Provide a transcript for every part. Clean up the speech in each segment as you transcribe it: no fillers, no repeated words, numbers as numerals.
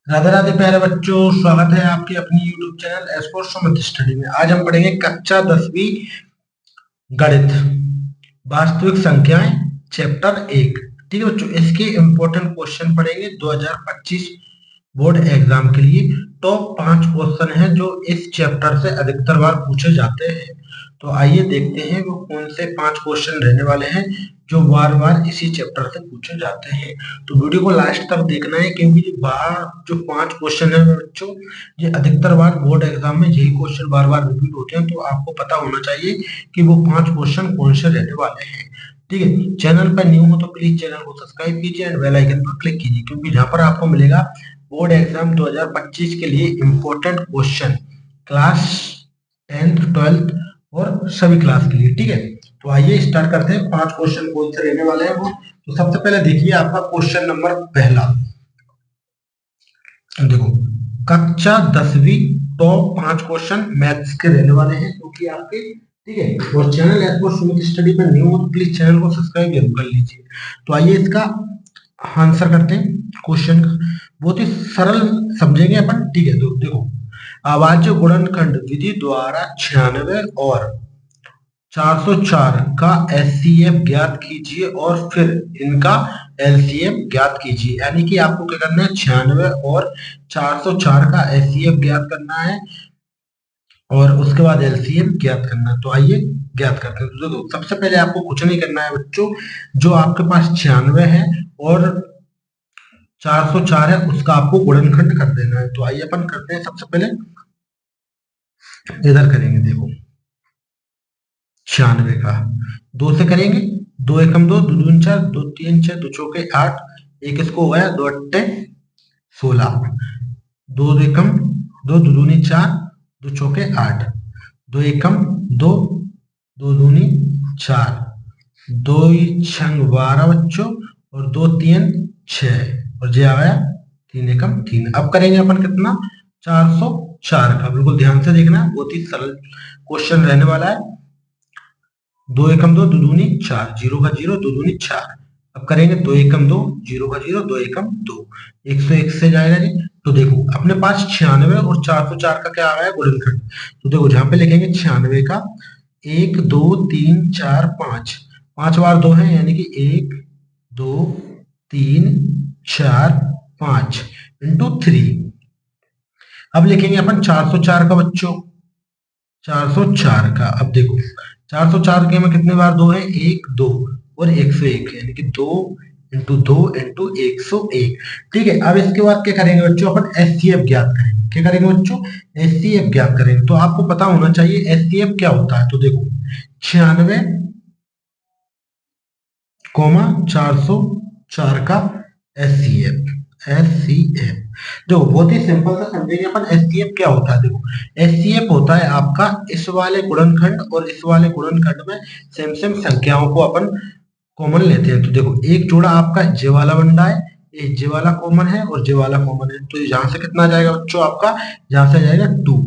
राधे राधे प्यारे बच्चों, स्वागत है आपके अपनी YouTube चैनल एस्पोर्ट सुमित स्टडी में। आज हम पढ़ेंगे कक्षा 10वीं गणित वास्तविक संख्याएं चैप्टर 1। ठीक है बच्चों, इसके इम्पोर्टेंट क्वेश्चन पढ़ेंगे 2025 बोर्ड एग्जाम के लिए। टॉप 5 क्वेश्चन हैं जो इस चैप्टर से अधिकतर बार पूछे जाते हैं। तो आइए देखते हैं वो कौन से 5 क्वेश्चन रहने वाले हैं जो बार बार इसी चैप्टर से पूछे जाते हैं। तो वीडियो को लास्ट तक देखना है, क्योंकि जो 5 क्वेश्चन है बच्चों, ये अधिकतर बार बोर्ड एग्जाम में यही क्वेश्चन बार बार रिपीट होते हैं। तो आपको पता होना चाहिए कि वो 5 क्वेश्चन कौन से रहने वाले हैं। ठीक है, चैनल पर न्यू हो तो प्लीज चैनल को सब्सक्राइब कीजिए एंड बेल आइकन पर क्लिक कीजिए, क्योंकि जहां पर आपको मिलेगा बोर्ड एग्जाम 2025 के लिए important question class 10th 12th और सभी क्लास के लिए। ठीक है, तो आइए स्टार्ट करते हैं। 5 क्वेश्चन कौन से रहने वाले हैं वो। तो सबसे पहले देखिए आपका क्वेश्चन नंबर पहला। देखो, कक्षा 10वीं टॉप 5 क्वेश्चन मैथ्स के रहने वाले हैं, क्योंकि आपके ठीक है। और चैनल एस्पोर्ट सुमित स्टडी पर न्यू हो तो प्लीज चैनल को सब्सक्राइब जरूर कर लीजिए। तो आइए इसका आंसर करते हैं क्वेश्चन का। बहुत ही सरल समझेंगे अपन। ठीक है, तो देखो, अभाज्य गुणनखंड विधि द्वारा 96 और 404 का एचसीएफ ज्ञात कीजिए और फिर इनका एलसीएम ज्ञात कीजिए। यानी कि आपको क्या करना है, 96 और 404 का एचसीएफ ज्ञात करना है और उसके बाद एलसीएम ज्ञात करना है। तो आइए ज्ञात करते हैं। तो देखो, सबसे पहले आपको कुछ नहीं करना है बच्चों। जो आपके पास 96 है और 404 है, उसका आपको गुणनखंड कर देना है। तो आइए अपन करते हैं। सबसे पहले इधर करेंगे। देखो, 96 का 2 से करेंगे। 2 एकम 2, 2 दूनी 4, 2 तीन 6, 2 चौके 8, एक इसको हो गया, 2 अट्टे 16, 2 एकम 2, 2 दूनी 4, 2 चौके 8, 2 एकम 2, 2 दूनी 4, 2 छंग 12 बच्चों, और 2 तीन 6, और ये आ गया 3 एकम 3। अब करेंगे अपन कितना, 404 का। बिल्कुल ध्यान से देखना, बहुत ही सरल क्वेश्चन रहने वाला है। 2 एकम 2, 2 दूनी 4, 0 का 0, 2 दूनी 4। अब करेंगे 2 एकम 2, 0 का 0, 2 एकम 2, 101 से जाएगा जी। तो देखो, अपने पास 96 और 404 का क्या आ गया, गुणनखंड। तो देखो, जहां पे लिखेंगे 96 का 1 2 3 4 5, 5 बार 2 है, यानी कि 1 2 3 4 5 इंटू 3। अब लिखेंगे अपन 404 का बच्चों, 404 का। अब देखो, 404 के में कितने बार 2 है, 1 2 और 101, यानी कि 2 इंटू 2 इंटू 101। ठीक है, अब इसके बाद क्या करेंगे बच्चों, अपन एचसीएफ ज्ञात करेंगे। क्या करेंगे बच्चों, एचसीएफ ज्ञात करेंगे। तो आपको पता होना चाहिए एचसीएफ क्या होता है। तो देखो, 96 कोमा 404 का एचसीएफ। एचसीएफ देखो, बहुत ही सिंपल सा समझेंगे अपन। एचसीएफ क्या होता है। देखो, एचसीएफ होता है आपका इस वाले गुणनखंड और इस वाले गुणनखंड में सेम सेम संख्याओं को अपन कॉमन लेते हैं। तो देखो, एक जोड़ा आपका जे वाला बन रहा है, एक जे वाला कॉमन है और जे वाला कॉमन है। तो यहाँ से कितना आ जाएगा बच्चों आपका, यहाँ से आ जाएगा 2।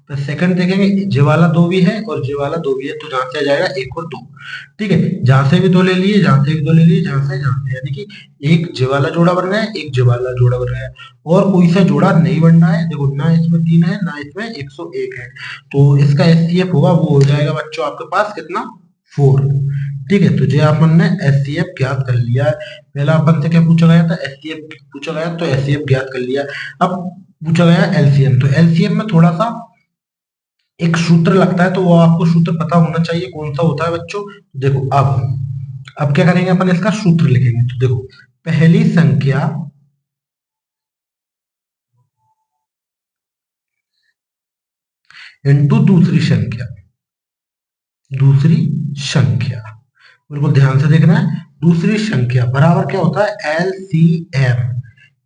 तो सेकंड देखेंगे, जे वाला 2 भी है और जे वाला 2 भी है, तो जहां से आ जाएगा 1 और 2। ठीक है, जहां से भी 2 ले लिए, जहां से भी 2 ले लिए, जहां से, यानी कि एक जे वाला जोड़ा बन रहा है, एक जे वाला जोड़ा बन रहा है, और कोई सा जोड़ा नहीं बन रहा है। देखो, ना इसमें 3 है, ना इसमें 101 है। तो इसका एचसीएफ होगा, वो हो जाएगा बच्चों आपके पास कितना, 4। ठीक है, तो जो अपन ने एचसीएफ ज्ञात कर लिया है। पहला अपन से क्या पूछा गया था, एचसीएफ पूछा गया, तो एचसीएफ ज्ञात कर लिया। अब पूछा गया एलसीएम। तो एलसीएम में थोड़ा सा एक सूत्र लगता है, तो वो आपको सूत्र पता होना चाहिए कौन सा होता है बच्चों। देखो, अब क्या करेंगे अपन, इसका सूत्र लिखेंगे। तो देखो, पहली संख्या इंटू दूसरी संख्या, दूसरी संख्या, बिल्कुल ध्यान से देखना है। दूसरी संख्या बराबर क्या होता है, एलसीएम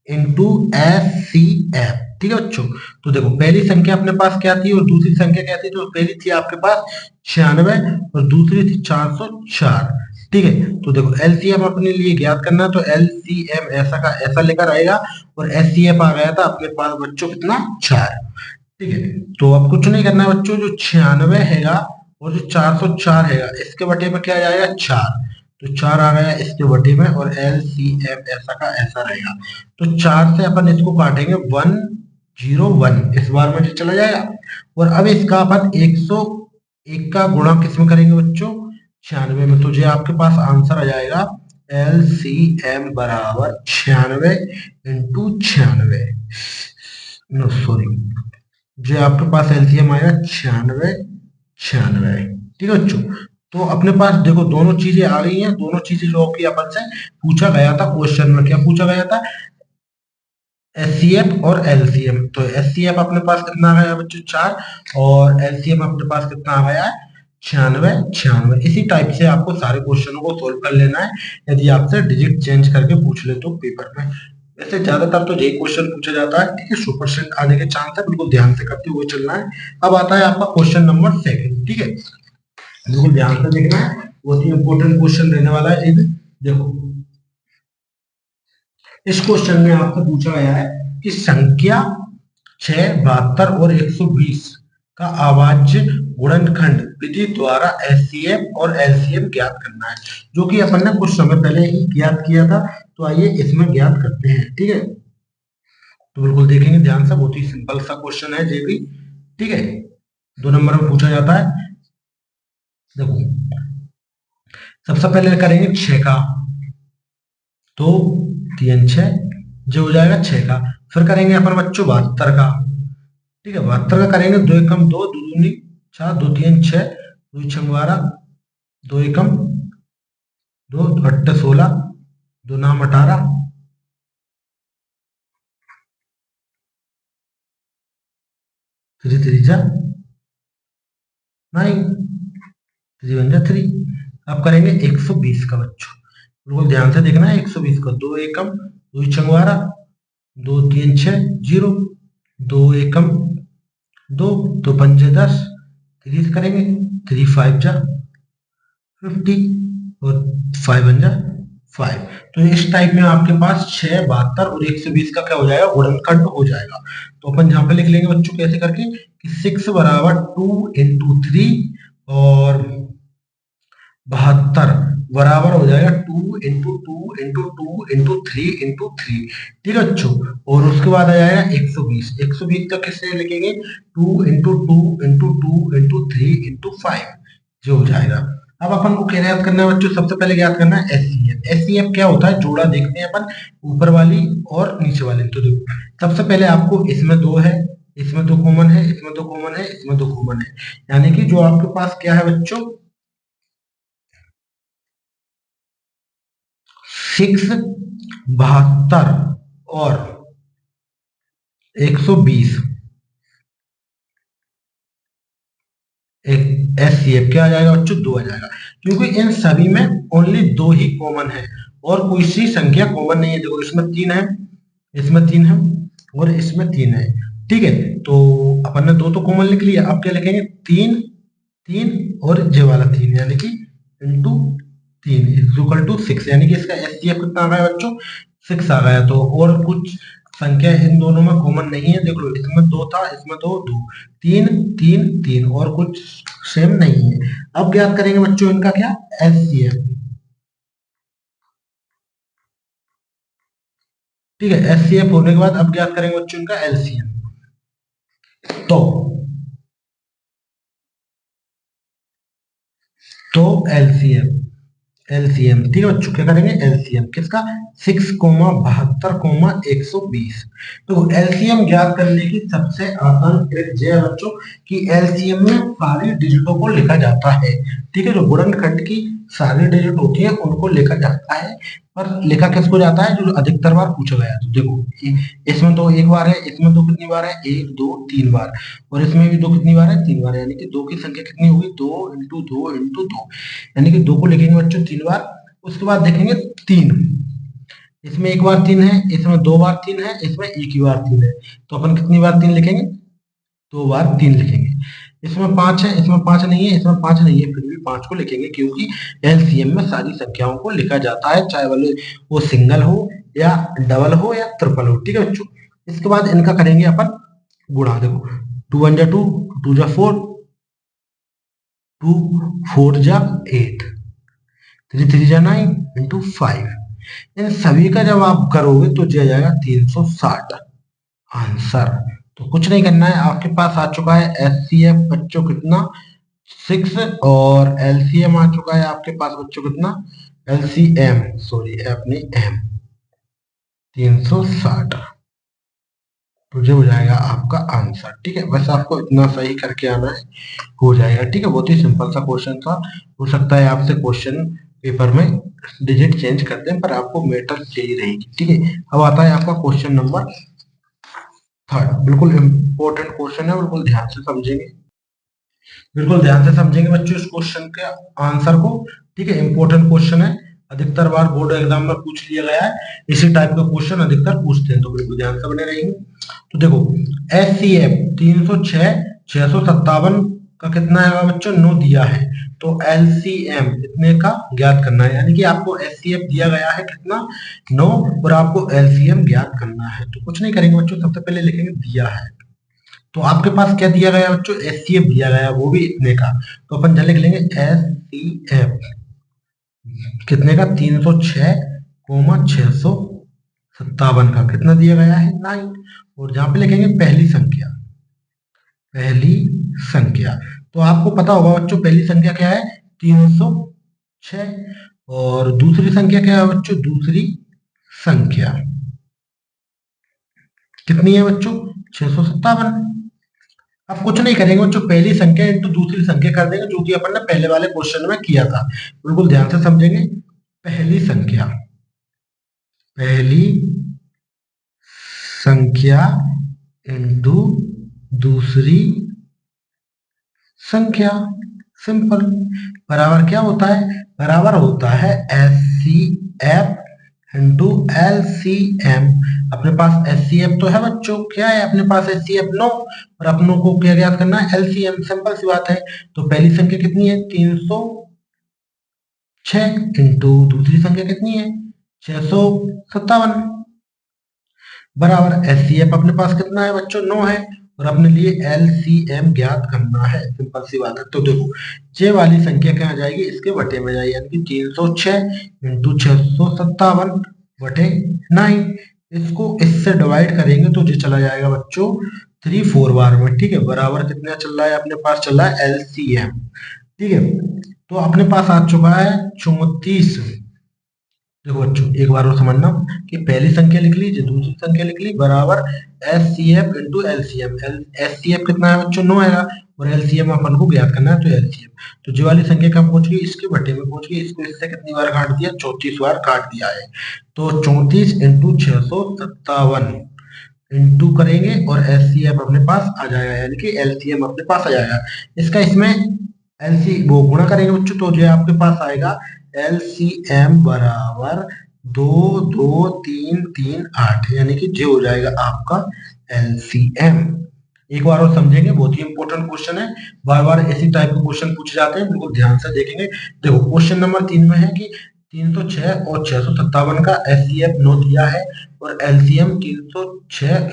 इंटू एचसीएफ। ठीक है बच्चों। तो देखो, पहली संख्या अपने पास क्या थी और दूसरी संख्या क्या थी। तो पहली थी आपके पास 96 और दूसरी थी 404। ठीक है, तो देखो, एलसीएम अपने लिए ज्ञात करना है, तो एलसीएम ऐसा का ऐसा लेकर आएगा, और एचसीएफ आ गया था अपने पास बच्चों कितना, 4। ठीक है, तो अब कुछ नहीं करना है बच्चों। जो 96 हैगा और जो 404 हैगा, इसके बटे में क्या आ जाएगा, 4। तो 4 आ गया इसके बटे में, और LCM ऐसा का ऐसा रहेगा। तो 4 से अपन इसको काटेंगे 101, इस बार में चला जाएगा। और अब इसका अपन 101 का गुणा किसमें करेंगे बच्चों? 96 में। तो ये आपके पास आंसर आ जाएगा LCM बराबर 96 इंटू 96, नो सॉरी, जो आपके पास एलसीएम आएगा 96 96। ठीक है बच्चों, तो अपने पास देखो दोनों चीजें आ गई हैं, दोनों चीजें जो कि अपन से पूछा गया था क्वेश्चन में। क्या पूछा गया था? एचसीएफ और एलसीएम। तो एचसीएफ अपने पास कितना आ गया बच्चों? 4, और एलसीएम अपने पास कितना आ गया है? 96 96। इसी टाइप से आपको सारे क्वेश्चनों को सोल्व कर लेना है, यदि आपसे डिजिट चेंज करके पूछ ले तो पेपर में। वैसे ज्यादातर तो यही क्वेश्चन पूछा जाता है, ठीक है, 100% आने के चांस है, बिल्कुल ध्यान से करते हुए चलना है। अब आता है आपका क्वेश्चन नंबर 2, ठीक है, बिल्कुल ध्यान से देखना है, बहुत ही इंपॉर्टेंट क्वेश्चन रहने वाला है। देखो इस क्वेश्चन में आपसे पूछा गया है कि संख्या 6, 72 और 120 का अभाज्य गुणनखंड विधि द्वारा एचसीएफ और एलसीएम ज्ञात करना है, जो कि अपन ने कुछ समय पहले ही ज्ञात किया था। तो आइए इसमें ज्ञात करते हैं, ठीक है। तो बिल्कुल देखेंगे ध्यान से, बहुत ही सिंपल सा क्वेश्चन है ये भी, ठीक है। 2 नंबर में पूछा जाता है। देखो सबसे पहले करेंगे 6 का, तो 3 6 जो हो जाएगा 6 का। फिर करेंगे अपन बच्चों 72 का, ठीक है, 72 का करेंगे 2 एकम 2, 2 दूनी 4, 2 3 6, 2 6 12, 2 एकम 2, 2 8 16, 2 नाम 18, 3 3 जा 9, 3 1 जा 3। अब करेंगे 120 का बच्चों, बिल्कुल ध्यान से देखना है। 120 का 2 एकम 2 6 12, 2 3 6 0, 2 एकम 2, 2 5 10, 3 करेंगे 3 5 जा 50, और 5 1 जा 5। तो इस टाइप में आपके पास 6, 72 और 120 का क्या हो जाएगा? गुणनखंड हो जाएगा। तो अपन यहाँ पे लिख लेंगे बच्चों कैसे करके कि 6 बराबर 2 इंटू 3, और 72 बराबर हो जाएगा 2 इंटू 2 इंटू 2 इंटू 3 इंटू 3, ठीक है बच्चों। और उसके बाद आ जाएगा 120, 120 का किससे लिखेंगे? 2 इंटू 2 इंटू 2 इंटू 3 इंटू 5, जो हो जाएगा। अब अपन को क्या याद करना है बच्चों? सबसे पहले याद करना है एचसीएफ। एचसीएफ क्या होता है? जोड़ा देखते हैं अपन, ऊपर वाली और नीचे वाली। तो देखो सबसे पहले आपको इसमें 2 है, इसमें 2 कॉमन है, इसमें 2 कॉमन है, इसमें 2 कॉमन है, यानी कि जो आपके पास क्या है बच्चों? 6, 72 और 120, एक एचसीएफ क्या आ जाएगा बच्चों? 2 आ जाएगा, क्योंकि इन सभी में ओनली 2 ही कॉमन है और कोई सी संख्या कॉमन नहीं है। देखो इसमें 3 है, इसमें 3 है, और इसमें 3 है, ठीक है। तो अपन ने 2 तो कॉमन लिख लिया, अब क्या लिखेंगे? 3 3 और जे वाला 3, यानी कि इंटू 3 इज इक्वल टू 6, यानी कि इसका एचसीएफ कितना आ गया बच्चों? 6 आ गया। तो और कुछ संख्या इन दोनों में कॉमन नहीं है, देख लो इसमें 2 था, इसमें 2 2, 3 3 3, और कुछ सेम नहीं है। अब ज्ञात करेंगे बच्चों इनका क्या? एचसीएफ, ठीक है। एचसीएफ होने के बाद अब ज्ञात करेंगे बच्चों इनका एलसीएम। तो एलसीएम, एलसीएम, ठीक है बच्चों, क्या करेंगे? एलसीएम किसका? 6, 72, 120। तो एलसीएम ज्ञात करने की सबसे आसान ट्रिक यह है बच्चों कि एलसीएम में सारी डिजिटों को लिखा जाता है, ठीक है। जो गुणनखंड की सारी डिजिट होती है उनको लिखा जाता है, पर लिखा किसको जाता है? जो अधिकतर बार पूछा गया है। तो देखो इसमें तो एक बार है, इसमें तो कितनी बार है? 1 2 3 बार, और इसमें भी 2 कितनी बार है? 3 बार, यानी कि 2 की संख्या कितनी होगी? 2 इंटू 2 इंटू 2, यानी कि 2 को लिखेंगे बच्चों 3 बार। उसके बाद देखेंगे 3, इसमें एक बार 3 है, इसमें 2 बार 3 है, इसमें एक ही बार 3 है। तो अपन कितनी बार 3 लिखेंगे? 2 बार 3 लिखेंगे। इसमें 5 है, इसमें 5 नहीं है, इसमें 5 नहीं है, फिर भी 5 को लिखेंगे, क्योंकि एलसीएम में सारी संख्याओं को लिखा जाता है, चाहे वो सिंगल हो या डबल हो या ट्रिपल हो, ठीक है बच्चों। इसके बाद इनका करेंगे अपन गुणा। देखो 2 1 जा 2, 2 जा 4, 2 4 जा 8, 3 3 जा 9 इंटू 5। इन सभी का जब आप करोगे तो दिया जाएगा 360 आंसर। तो कुछ नहीं करना है, आपके पास आ चुका है एचसीएफ बच्चों कितना 6 और एलसीएम आ चुका है आपके पास बच्चों कितना एलसीएम सॉरी अपनी एम 360। तो ये हो जाएगा आपका आंसर। ठीक है, बस आपको इतना सही करके आना है, हो जाएगा। ठीक है, बहुत ही सिंपल सा क्वेश्चन था। हो सकता है आपसे क्वेश्चन पेपर में डिजिट चेंज कर दें, पर आपको मेथड सही रहेगी। ठीक है, अब आता है आपका क्वेश्चन नंबर 3। बिल्कुल इंपॉर्टेंट क्वेश्चन है, बिल्कुल ध्यान से समझेंगे, बिल्कुल ध्यान से समझेंगे बच्चों इस क्वेश्चन के आंसर को। ठीक है, इंपॉर्टेंट क्वेश्चन है, अधिकतर बार बोर्ड एग्जाम में पूछ लिया गया है, इसी टाइप का क्वेश्चन अधिकतर पूछते हैं, तो बिल्कुल ध्यान से बने रहेंगे। तो देखो एस सी एफ 306 657 का कितना है बच्चों 9 दिया है, तो एलसीएम इतने का ज्ञात करना है, यानी कि आपको एचसीएफ दिया गया है कितना 9 और आपको एलसीएम ज्ञात करना है। तो कुछ नहीं करेंगे बच्चों, सबसे पहले लिखेंगे दिया है, तो आपके पास क्या दिया गया बच्चों एचसीएफ दिया गया, वो भी इतने का, तो अपन जल्द लिख लेंगे एचसीएफ कितने का 306,657 का कितना दिया गया है 9। और जहां पे लिखेंगे पहली संख्या, पहली संख्या, तो आपको पता होगा बच्चों पहली संख्या क्या है 306 और दूसरी संख्या क्या है बच्चों दूसरी संख्या कितनी है बच्चों 657। अब कुछ नहीं करेंगे बच्चों, पहली संख्या इंटू दूसरी संख्या कर देंगे, जो कि अपन ने पहले वाले क्वेश्चन में किया था। बिल्कुल ध्यान से समझेंगे, पहली संख्या, पहली संख्या इंटू दूसरी संख्या, सिंपल, बराबर क्या होता है बराबर होता है S C F into L C M. अपने पास एस सी एफ तो है बच्चों, क्या है अपने पास एस सी एफ 9 और अपनों को क्या ज्ञात करना है एल सी एम, सिंपल सी बात है। तो पहली संख्या कितनी है 306 इंटू दूसरी संख्या कितनी है 657 बराबर एस सी एफ अपने पास कितना है बच्चों 9 है और अपने लिए एल सी एम ज्ञात करना है, सिंपल सी बात है। तो देखो ये वाली संख्या क्या आ जाएगी इसके बटे में जाएगी, यानी कि 306 इंटू 657 बटे 9। इसको इससे डिवाइड करेंगे तो ये चला जाएगा बच्चों 3 4 बार में। ठीक है, बराबर कितना चल रहा है अपने पास चल रहा है एल सी एम। ठीक है, तो अपने पास आ चुका है 34। देखो बच्चों एक बार और समझना कि पहली संख्या लिख ली दूसरी संख्या लिख ली बराबर S C F into L C M. S C F कितना है बच्चों 9 आएगा और एल सी एम अपन को ज्ञात करना है, तो एल सी एम तो जो वाली संख्या कहाँ पहुंच गई इसके बटे में पहुंच गई, इसको इससे कितनी बार काट दिया 34 बार काट दिया है। तो 34 इंटू 657 इंटू करेंगे और एस सी एफ अपने पास आ जाएगा, यानी कि एल सी एम अपने पास आ जाएगा। इसका इसमें एल सी वो गुणा करेंगे बच्चों, तो जो आपके पास आएगा एल सी एम बराबर 2 2 3 3 8, यानी कि जो हो जाएगा आपका एल सी एम। एक बार और समझेंगे, बहुत ही इंपॉर्टेंट क्वेश्चन है, बार बार ऐसी टाइप के क्वेश्चन पूछे जाते हैं, बिल्कुल ध्यान से देखेंगे। देखो क्वेश्चन नंबर 3 में है कि 306 और 657 का एस सी एफ 9 दिया है और एलसीएम 306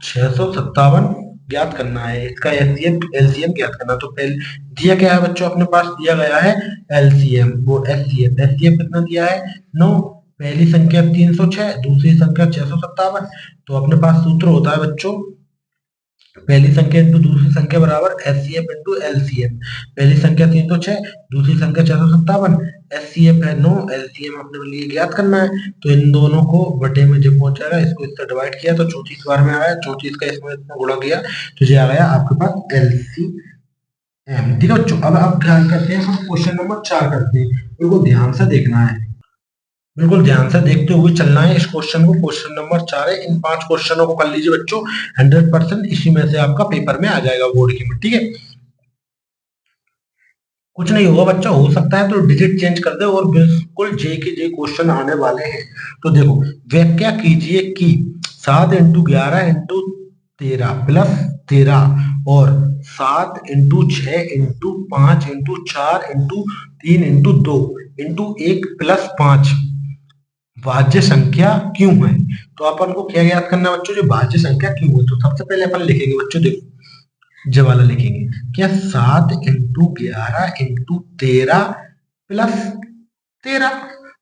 657 ज्ञात करना है, इसका एलसीएम ज्ञात करना। तो पहले दिया क्या है बच्चों अपने पास दिया गया है एलसीएम, वो एचसीएफ कितना दिया है 9, पहली संख्या 306 दूसरी संख्या 657। तो अपने पास सूत्र होता है बच्चों पहली संख्या इंटू दूसरी संख्या बराबर एचसीएफ इंटू एलसीएम। पहली संख्या 306 दूसरी संख्या 657, एचसीएफ है 9 एलसीएम अपने लिए ज्ञात करना है। तो इन दोनों को बटे में जब पहुंच जाएगा इसको इससे डिवाइड किया तो 34 बार में आया, 34 का इसमें इतना गुणा किया तो ये आ गया आपके पास एलसीएम। ठीक है बच्चों, अब आप ध्यान करते हैं हम क्वेश्चन नंबर 4 करते हैं, बिल्कुल ध्यान से देखना है, बिल्कुल ध्यान से देखते हुए चलना है इस क्वेश्चन को। क्वेश्चन नंबर 4 है, इन 5 क्वेश्चनों को कर लीजिए बच्चों, 100% इसी में से आपका पेपर में आ जाएगा बोर्ड की में। ठीक है, कुछ नहीं होगा बच्चा, हो सकता है तो डिजिट चेंज कर दे और बिल्कुल जे के जे क्वेश्चन आने वाले हैं। तो देखो व्याख्या कीजिए कि 7 इंटू 11 इंटू 13 प्लस 13 और 7 into 6 into 5 into 4 into 3 into 2 into 1 plus 5 भाज्य संख्या क्यों है। तो अपन को क्या याद करना है बच्चों जो भाज्य संख्या क्यों है। तो सबसे पहले अपन लिखेंगे बच्चों, देखो जब वाला लिखेंगे क्या 7 इंटू 11 इंटू 13 प्लस 13।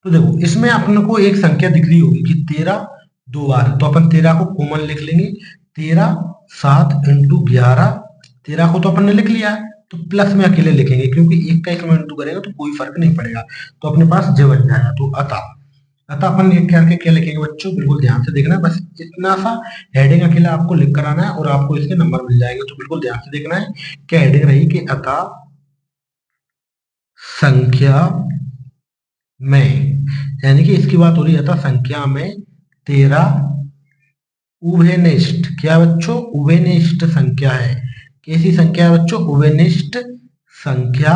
तो देखो इसमें अपन को एक संख्या दिख रही होगी कि 13 दो बार, तो अपन 13 को कॉमन लिख लेंगे। 13 7 इंटू 11, 13 को तो अपन ने लिख लिया है, तो प्लस में अकेले लिखेंगे क्योंकि एक का एक में इंटू करेंगे तो कोई फर्क नहीं पड़ेगा, तो अपने पास j बन जाएगा। तो अतः अतः अपन लिख करके क्या लिखेंगे बच्चों, बिल्कुल ध्यान से देखना है, बस इतना सा हेडिंग अकेला आपको लिख कर आना है और आपको इसके नंबर मिल जाएंगे। तो बिल्कुल ध्यान से देखना है क्या हेडिंग रही कि अतः संख्या में, यानी कि इसकी बात हो रही है अतः संख्या में 13 उभयनिष्ठ, क्या बच्चों, उभयनिष्ठ संख्या है। कैसी संख्या है बच्चों, उभयनिष्ठ संख्या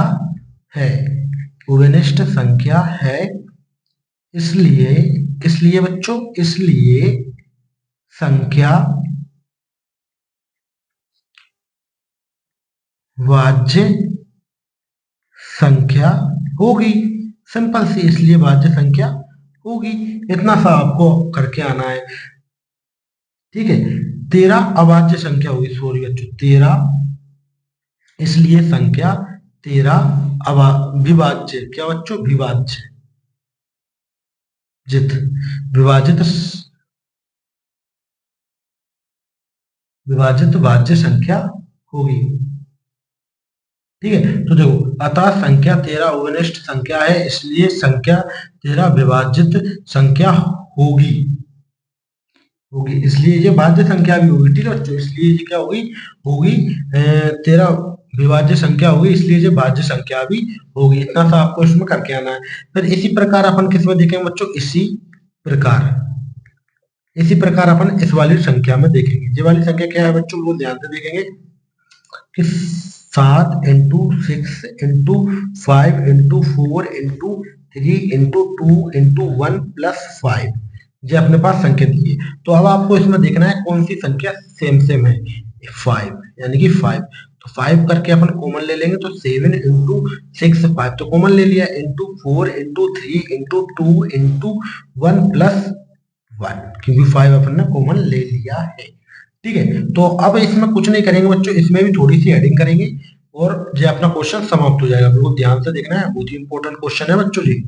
है, उभयनिष्ठ संख्या है। इसलिए इसलिए बच्चों, इसलिए संख्या वाज्य संख्या होगी। सिंपल सी, इसलिए वाज्य संख्या होगी। इतना सा आपको करके आना है, ठीक है। 13 अवाज्य संख्या होगी, सॉरी बच्चों 13, इसलिए संख्या 13 विभाज्य, क्या बच्चों, विभाज्य जित विभाजित विभाजित वाज्य संख्या होगी, ठीक है। तो देखो अतः संख्या 13 उभयनिष्ठ संख्या है, इसलिए संख्या 13 विभाजित संख्या होगी, इसलिए ये भाज्य संख्या भी होगी, ठीक है बच्चों। इसलिए ये क्या होगी, होगी 13 विभाज्य संख्या होगी, इसलिए ये भाज्य संख्या भी होगी। इतना सा आपको इसमें करके आना है। फिर इसी प्रकार अपन किस में देखेंगे बच्चों, इसी प्रकार अपन इस वाली संख्या में देखेंगे। ये वाली संख्या क्या है बच्चों, वो ध्यान से देखेंगे कि 7 into 6 into 5 into 4 into 3 into 2 into 1 plus 5, ये अपने पास संख्या दी है। तो अब आपको इसमें देखना है कौन सी संख्या सेम सेम है, 5, यानी कि 5, तो 5 करके अपन कॉमन ले लेंगे, तो 7 इंटू 6 5 तो कॉमन ले लिया, into 4 into 3 into 2 into 1 plus 1, क्योंकि 5 अपन ने कॉमन ले लिया है, ठीक है। तो अब इसमें कुछ नहीं करेंगे बच्चों, इसमें भी थोड़ी सी हेडिंग करेंगे और ये अपना क्वेश्चन समाप्त हो जाएगा। बिल्कुल ध्यान से देखना है, बहुत ही इंपॉर्टेंट क्वेश्चन है बच्चों जी।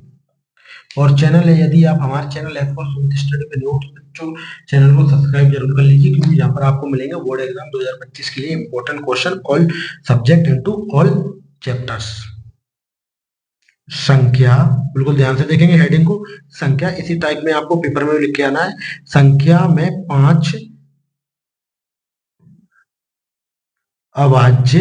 और चैनल है, यदि आप हमारे चैनल स्टडी पे न्यू, तो बच्चों चैनल को सब्सक्राइब जरूर कर लीजिए, क्योंकि यहाँ पर आपको मिलेंगे बोर्ड एग्जाम 2025 के लिए important question all subject into all chapters. संख्या, बिल्कुल ध्यान से देखेंगे हेडिंग को, संख्या इसी टाइप में आपको पेपर में लिख के आना है। संख्या में 5 अभाज्य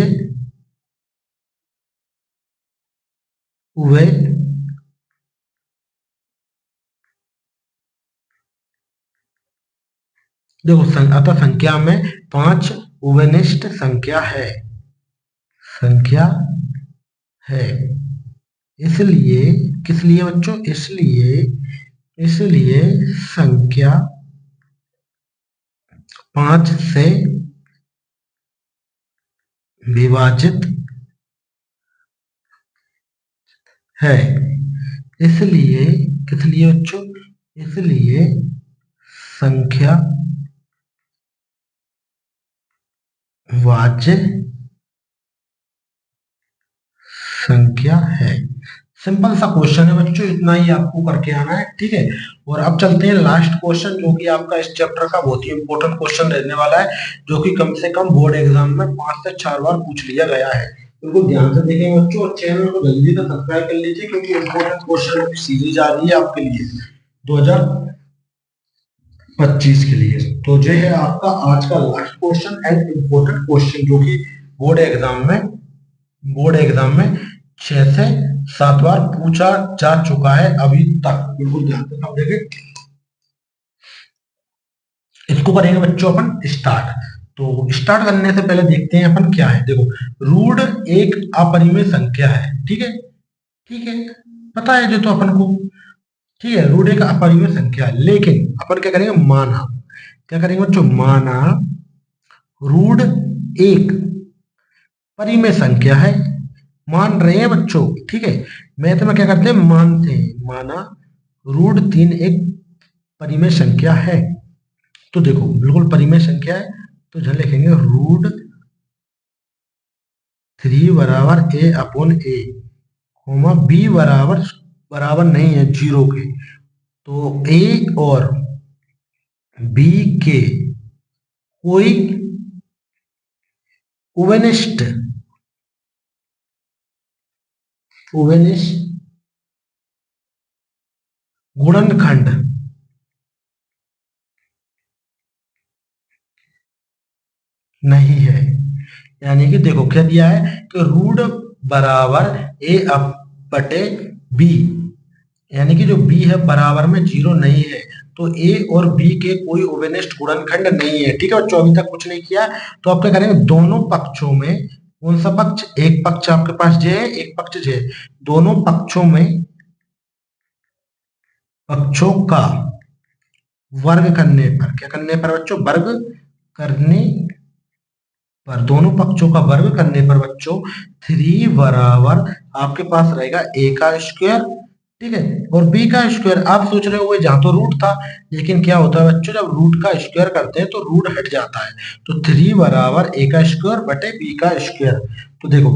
देखो अतः संख्या में 5 उभयनिष्ठ संख्या है, इसलिए किस लिए बच्चों, इसलिए संख्या 5 से विभाजित है। इसलिए किस लिए बच्चों, इसलिए संख्या वाज्य संख्या है। सिंपल सा क्वेश्चन है बच्चों, इतना ही आपको करके आना है, ठीक है। और अब चलते हैं लास्ट क्वेश्चन, जो कि आपका इस चैप्टर का बहुत ही इंपॉर्टेंट क्वेश्चन रहने वाला है, जो कि कम से कम बोर्ड एग्जाम में 5 से 4 बार पूछ लिया गया है। बिल्कुल ध्यान से देखेंगे बच्चों, और चैनल को जल्दी से सब्सक्राइब कर लीजिए, क्योंकि इंपॉर्टेंट क्वेश्चन सीरीज आ रही है आपके लिए 2025 के लिए। तो ये है आपका आज का last question and important question, जो कि बोर्ड एग्जाम में 6 से 7 बार पूछा जा चुका है अभी तक। बिल्कुल ध्यान से समझेंगे। इसको करेंगे बच्चों अपन स्टार्ट। तो स्टार्ट करने से पहले देखते हैं अपन क्या है। देखो रूट एक अपरिमेय संख्या है, ठीक है, पता है जो तो अपन को, ठीक है। रूट एक अपरिमेय संख्या है, लेकिन अपन क्या करेंगे, क्या करेंगे बच्चों, माना रूट एक परिमेय संख्या है, मान रहे हैं बच्चों, ठीक है। मैथ में क्या करते हैं, मानते हैं। माना रूट 3 एक परिमेय संख्या है, तो देखो बिल्कुल परिमेय संख्या है, तो जहाँ लिखेंगे रूट 3 बराबर a अपॉन a, बी बराबर बराबर नहीं है जीरो के, तो ए और बी के कोई उभयनिष्ठ उभयनिष्ठ गुणनखंड नहीं है। यानी कि देखो क्या दिया है कि रूट बराबर ए अप बटे बी, यानी कि जो बी है बराबर में जीरो नहीं है, तो ए और बी के कोई उभयनिष्ठ गुणनखंड नहीं है। ठीक है बच्चों, अभी तक कुछ नहीं किया, तो आप क्या करेंगे, दोनों पक्षों में, कौन सा पक्ष, एक पक्ष आपके पास जे है, एक पक्ष जे है, दोनों पक्षों में पक्षों का वर्ग करने पर, क्या करने पर बच्चों, वर्ग करने पर, दोनों पक्षों का वर्ग करने पर बच्चों थ्री बराबर आपके पास रहेगा ए का स्क्वायर, ठीक है, और बी का स्क्वायर। आप सोच रहे हो जहां तो रूट था, लेकिन क्या होता है बच्चों, जब रूट का स्क्वायर करते हैं तो रूट हट जाता है, तो थ्री बराबर ए का स्क्वायर बटे बी का स्क्वायर। तो देखो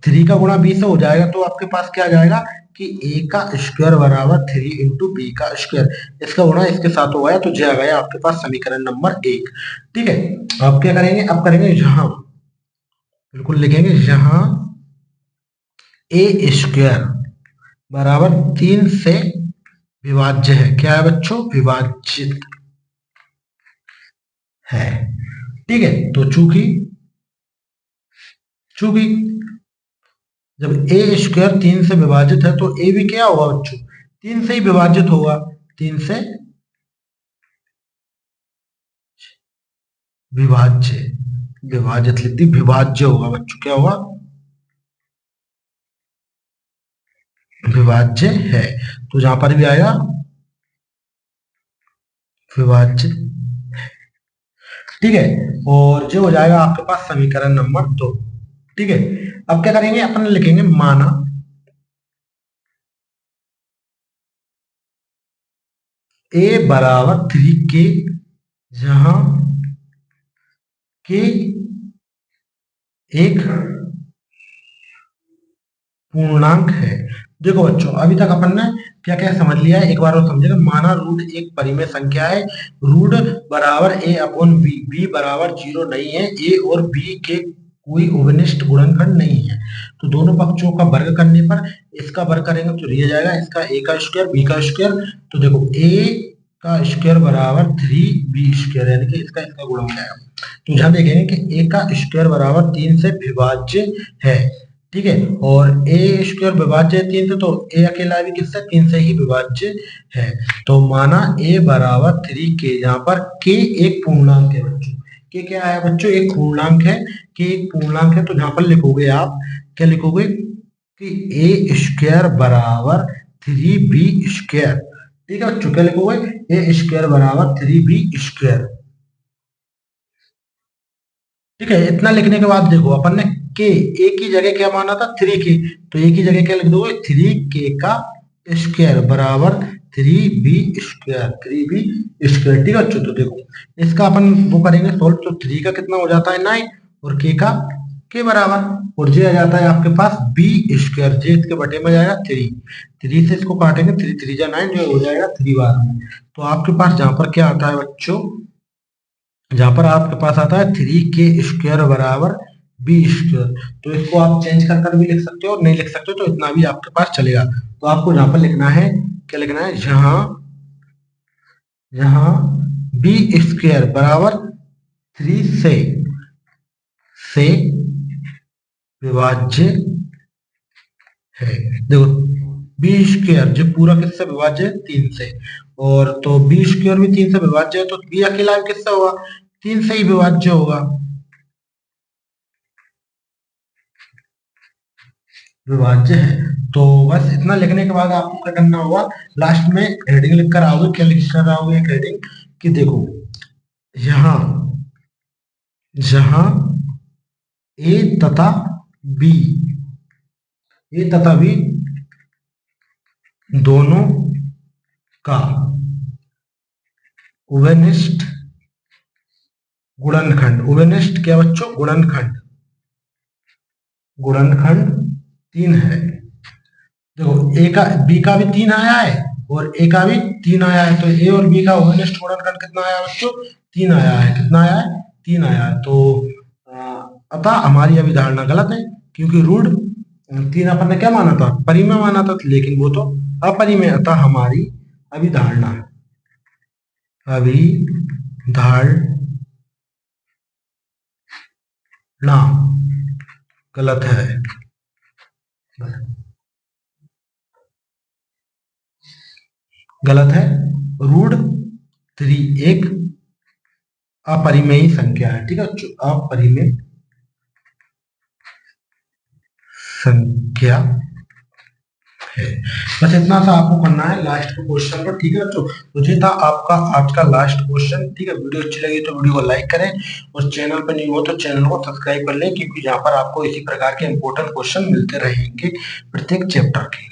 थ्री का गुणा बी से हो जाएगा, तो आपके पास क्या आ जाएगा कि ए का स्क्वायर बराबर थ्री इंटू बी का स्क्वायर, इसका गुणा इसके साथ हो गया, तो जो आ गया आपके पास समीकरण नंबर एक। ठीक है, अब क्या करेंगे, अब करेंगे यहां, बिल्कुल लिखेंगे यहां ए स्क्वायर बराबर तीन से विभाज्य है। क्या है बच्चों, विभाजित है। ठीक है, तो चूंकि चूंकि जब ए स्क्वायर तीन से विभाजित है, तो ए भी क्या होगा बच्चों, तीन से ही विभाजित होगा, तीन से विभाज्य, विभाजित लिख दी, विभाज्य होगा बच्चों, क्या होगा, विभाज्य है। तो जहां पर भी आएगा विभाज्य, ठीक है, और जो हो जाएगा आपके पास समीकरण नंबर दो। ठीक है, अब क्या करेंगे, अपन लिखेंगे माना ए बराबर थ्री के, जहां के एक पूर्णांक है। देखो बच्चों, अभी तक अपन ने क्या क्या समझ लिया है, एक बार और समझेगा। माना रूट एक परिमेय संख्या है, रूट बराबर ए अपॉन बी, बी बराबर जीरो नहीं है, ए और बी के कोई उभयनिष्ठ गुणनखंड नहीं है, तो दोनों पक्षों का वर्ग करने पर इसका वर्ग करेंगे तो रह जाएगा इसका ए का स्क्वायर बी का स्क्वायर। तो देखो ए का स्क्वायर बराबर थ्री बी स्क्वायर, यानी कि इसका इसका गुणा हो जाएगा। तो यहाँ देखेंगे कि ए का स्क्वायर बराबर तीन से विभाज्य है, ठीक है, और ए स्क्वायर विभाज्य है तीन से, तो ए अकेला भी किससे, तीन से ही विभाज्य है। तो माना ए बराबर थ्री के, यहाँ पर के एक पूर्णांक है बच्चों, के क्या है बच्चों, एक पूर्णांक है, के एक पूर्णांक है, तो यहाँ पर लिखोगे आप, क्या लिखोगे कि ए स्क्वायर बराबर थ्री बी स्क्वायर। ठीक है बच्चों, क्या लिखोगे, ए स्क्वायर बराबर थ्री बी स्क्वायर। ठीक है, इतना लिखने के बाद देखो अपन ने के, ए की जगह क्या माना था, थ्री के, तो ए की जगह क्या लिख दोगे, थ्री के का स्क्वायर बराबर three b square, three b square. ठीक है बच्चों, तो देखो इसका अपन वो करेंगे सोल्व, तो थ्री का कितना हो जाता है नाइन, और के का के बराबर, और जे आ जाता है आपके पास बी स्क्वायर, जे इसके बटे में जाएगा थ्री, थ्री से इसको काटेंगे, थ्री थ्री जा नाइन, जो हो जाएगा थ्री बार में। तो आपके पास जहां पर क्या आता है बच्चों, जहां पर आपके पास आता है थ्री के स्क्वायर बराबर बी स्क्वायर, तो इसको आप चेंज कर कर भी लिख सकते हो और नहीं लिख सकते हो, तो इतना भी आपके पास चलेगा। तो आपको यहाँ पर लिखना है, क्या लिखना है, जहां जहां बी स्क्वायर बराबर थ्री से विभाज्य है। देखो बी स्क्वायर जो पूरा किससे विभाज्य है, तीन से, और तो बी स्क्वायर भी तीन से विभाज्य है, तो बी अकेला भी किससे होगा, तीन से ही विभाज्य होगा, विभाज्य है। तो बस इतना लिखने के बाद आपको क्या करना होगा, लास्ट में हेडिंग लिख कर आओगे, क्या लिख कर आओगे, एक हेडिंग कि देखो यहाँ जहां ए तथा बी, ए तथा बी दोनों का उभयनिष्ठ गुणनखंड, उभयनिष्ठ क्या बच्चों, गुणनखंड, गुणनखंड तीन है, देखो ए का बी का भी 3 आया है और ए का भी 3 आया है, तो ए और बी का ओवेनेस्ट गुणनखंड कितना आया बच्चों? 3 आया है। कितना आया है? 3 आया है। तो अतः हमारी अभिधारणा गलत है, क्योंकि रूट 3 अपन ने क्या माना था? परिमेय माना था, लेकिन वो तो अपरिमेय। अतः हमारी अभिधारणा गलत है। गलत है। रूट 3 एक अपरिमेय संख्या है। ठीक है, अपरिमेय संख्या है। बस इतना सा आपको करना है लास्ट के क्वेश्चन पर। ठीक है बच्चों, तो ये था आपका आज का लास्ट क्वेश्चन। ठीक है, वीडियो अच्छी लगी तो वीडियो को लाइक करें और चैनल पर न्यू हो तो चैनल को सब्सक्राइब कर लें, क्योंकि यहाँ पर आपको इसी प्रकार के इंपॉर्टेंट क्वेश्चन मिलते रहेंगे प्रत्येक चैप्टर के।